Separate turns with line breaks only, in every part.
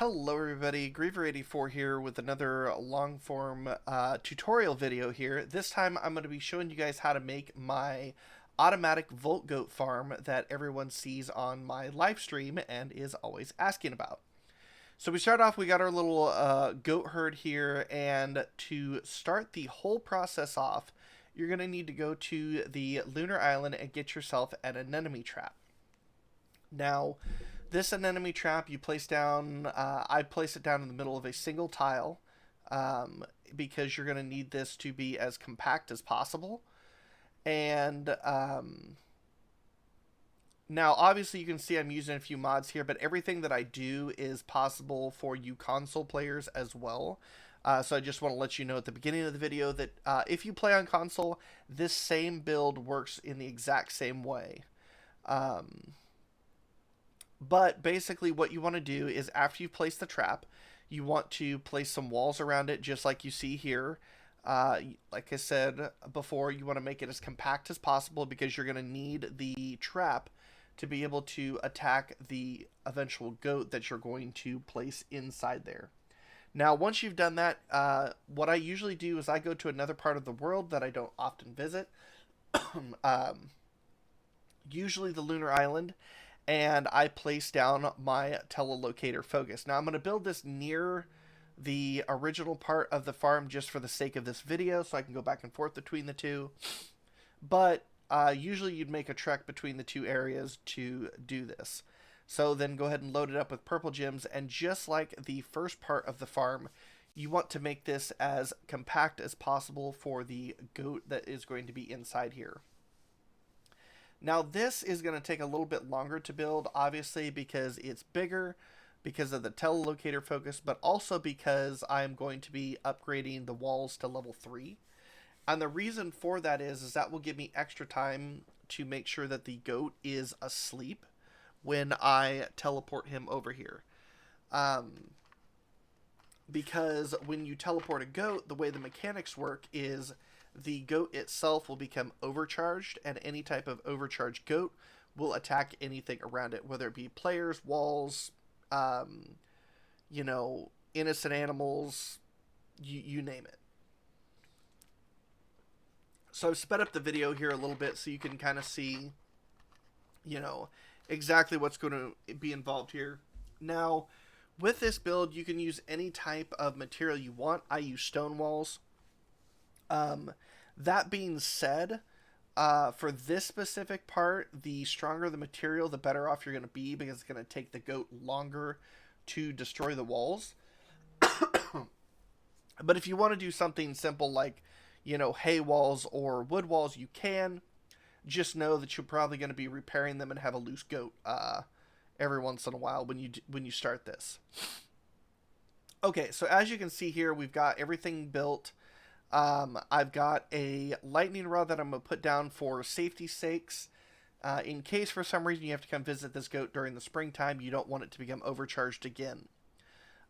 Hello everybody, Griever84 here with another long form tutorial video here. This time I'm going to be showing you guys how to make my automatic Volt Goat farm that everyone sees on my live stream and is always asking about. So we start off, we got our little goat herd here, and to start the whole process off, you're going to need to go to the lunar island and get yourself an anemone trap. Now, this anemone trap you place down, I place it down in the middle of a single tile because you're going to need this to be as compact as possible. And now, obviously, you can see I'm using a few mods here, but everything that I do is possible for you console players as well. So I just want to let you know at the beginning of the video that if you play on console, this same build works in the exact same way. But basically what you want to do is after you place the trap, you want to place some walls around it just like you see here. Like I said before, you want to make it as compact as possible because you're going to need the trap to be able to attack the eventual goat that you're going to place inside there. Now, once you've done that, what I usually do is I go to another part of the world that I don't often visit, usually the lunar island, and I place down my Telelocator focus. Now I'm going to build this near the original part of the farm just for the sake of this video so I can go back and forth between the two. But usually you'd make a trek between the two areas to do this. So then go ahead and load it up with purple gems, and just like the first part of the farm, you want to make this as compact as possible for the goat that is going to be inside here. Now this is going to take a little bit longer to build, obviously, because it's bigger, because of the telelocator focus, but also because I'm going to be upgrading the walls to level 3. And the reason for that is that will give me extra time to make sure that the goat is asleep when I teleport him over here. Because when you teleport a goat, the way the mechanics work is the goat itself will become overcharged, and any type of overcharged goat will attack anything around it, whether it be players, walls, innocent animals, you name it. So I've sped up the video here a little bit so you can kind of see, exactly what's going to be involved here. Now, with this build, you can use any type of material you want. I use stone walls. That being said, for this specific part, the stronger the material, the better off you're going to be, because it's going to take the goat longer to destroy the walls. But if you want to do something simple like, hay walls or wood walls, you can. Just know that you're probably going to be repairing them and have a loose goat every once in a while when you start this. Okay, so as you can see here, we've got everything built. I've got a lightning rod that I'm going to put down for safety's sakes. In case for some reason you have to come visit this goat during the springtime, you don't want it to become overcharged again.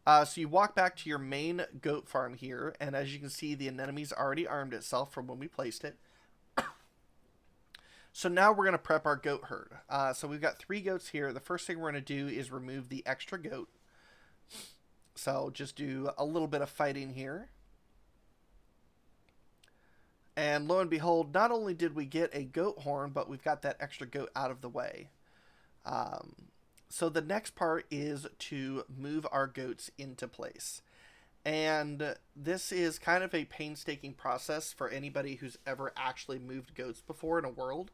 So you walk back to your main goat farm here, and as you can see, the anemone's already armed itself from when we placed it. So now we're going to prep our goat herd. So we've got 3 goats here. The first thing we're going to do is remove the extra goat. So just do a little bit of fighting here. And lo and behold, not only did we get a goat horn, but we've got that extra goat out of the way. So the next part is to move our goats into place. And this is kind of a painstaking process for anybody who's ever actually moved goats before in a world.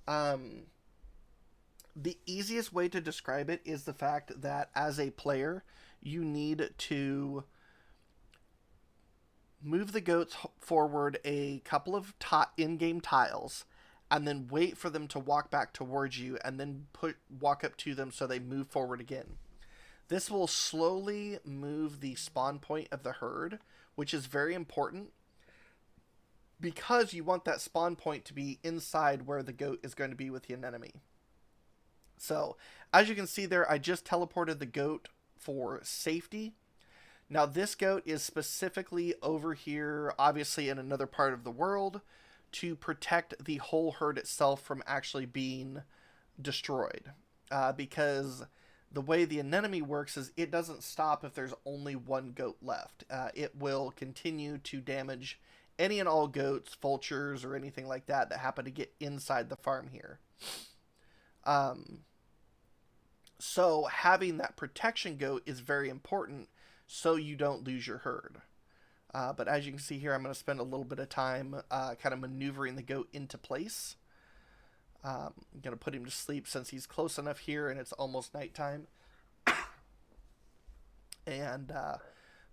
The easiest way to describe it is the fact that as a player, you need to move the goats forward a couple of in-game tiles, and then wait for them to walk back towards you, and then walk up to them so they move forward again. This will slowly move the spawn point of the herd, which is very important because you want that spawn point to be inside where the goat is going to be with the anemone. So, as you can see there, I just teleported the goat for safety. Now, this goat is specifically over here, obviously in another part of the world, to protect the whole herd itself from actually being destroyed. Because The way the anemone works is it doesn't stop if there's only one goat left. It will continue to damage any and all goats, vultures, or anything like that that happen to get inside the farm here. So having that protection goat is very important so you don't lose your herd. But as you can see here, I'm going to spend a little bit of time kind of maneuvering the goat into place. I'm going to put him to sleep since he's close enough here and it's almost nighttime. And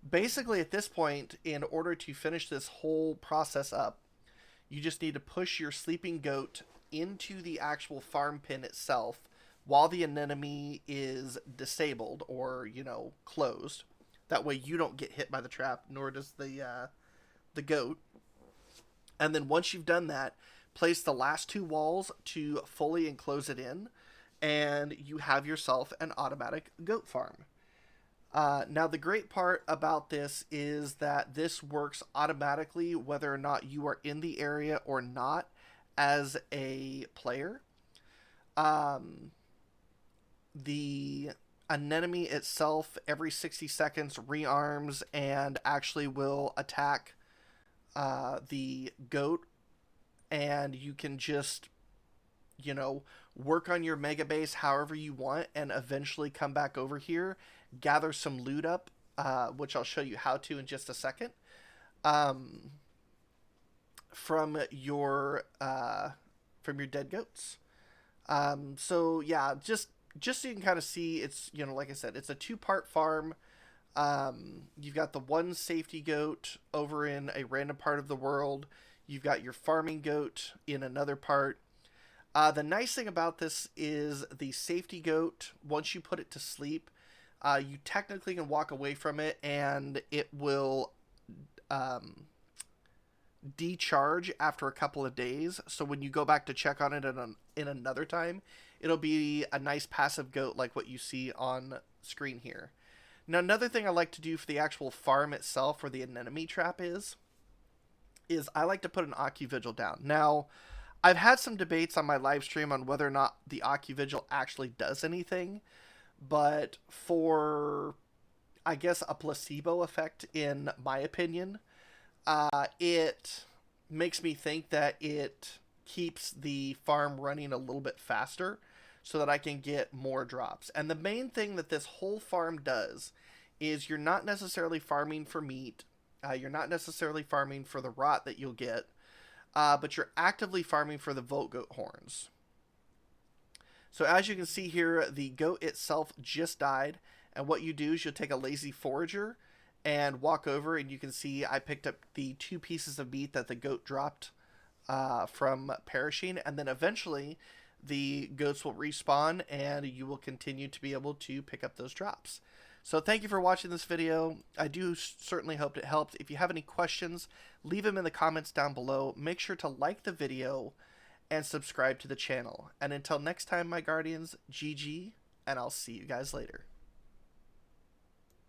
basically at this point, in order to finish this whole process up, you just need to push your sleeping goat into the actual farm pen itself while the anemone is disabled or, you know, closed. That way you don't get hit by the trap, nor does the goat. And then once you've done that, place the last two walls to fully enclose it in, and you have yourself an automatic goat farm. Now, the great part about this is that this works automatically whether or not you are in the area or not as a player. The anemone itself, every 60 seconds, rearms and actually will attack the goat. And you can just, you know, work on your mega base however you want and eventually come back over here, gather some loot up, which I'll show you how to in just a second, from your dead goats. So yeah, just so you can kind of see, it's, you know, like I said, it's a two-part farm. You've got the one safety goat over in a random part of the world. You've got your farming goat in another part. The nice thing about this is the safety goat, once you put it to sleep, you technically can walk away from it and it will decharge after a couple of days. So when you go back to check on it in another time, it'll be a nice passive goat like what you see on screen here. Now, another thing I like to do for the actual farm itself, where the anemone trap is I like to put an OccuVigil down. Now, I've had some debates on my live stream on whether or not the OccuVigil actually does anything, but for, I guess, a placebo effect, in my opinion, it makes me think that it keeps the farm running a little bit faster so that I can get more drops. And the main thing that this whole farm does is you're not necessarily farming for meat. You're not necessarily farming for the rot that you'll get, but you're actively farming for the volt goat horns. So as you can see here, the goat itself just died, and what you do is you'll take a lazy forager and walk over, and you can see I picked up the 2 pieces of meat that the goat dropped from perishing, and then eventually the goats will respawn and you will continue to be able to pick up those drops. So thank you for watching this video. I do certainly hope it helped. If you have any questions, leave them in the comments down below. Make sure to like the video and subscribe to the channel. And until next time, my guardians, GG, and I'll see you guys later.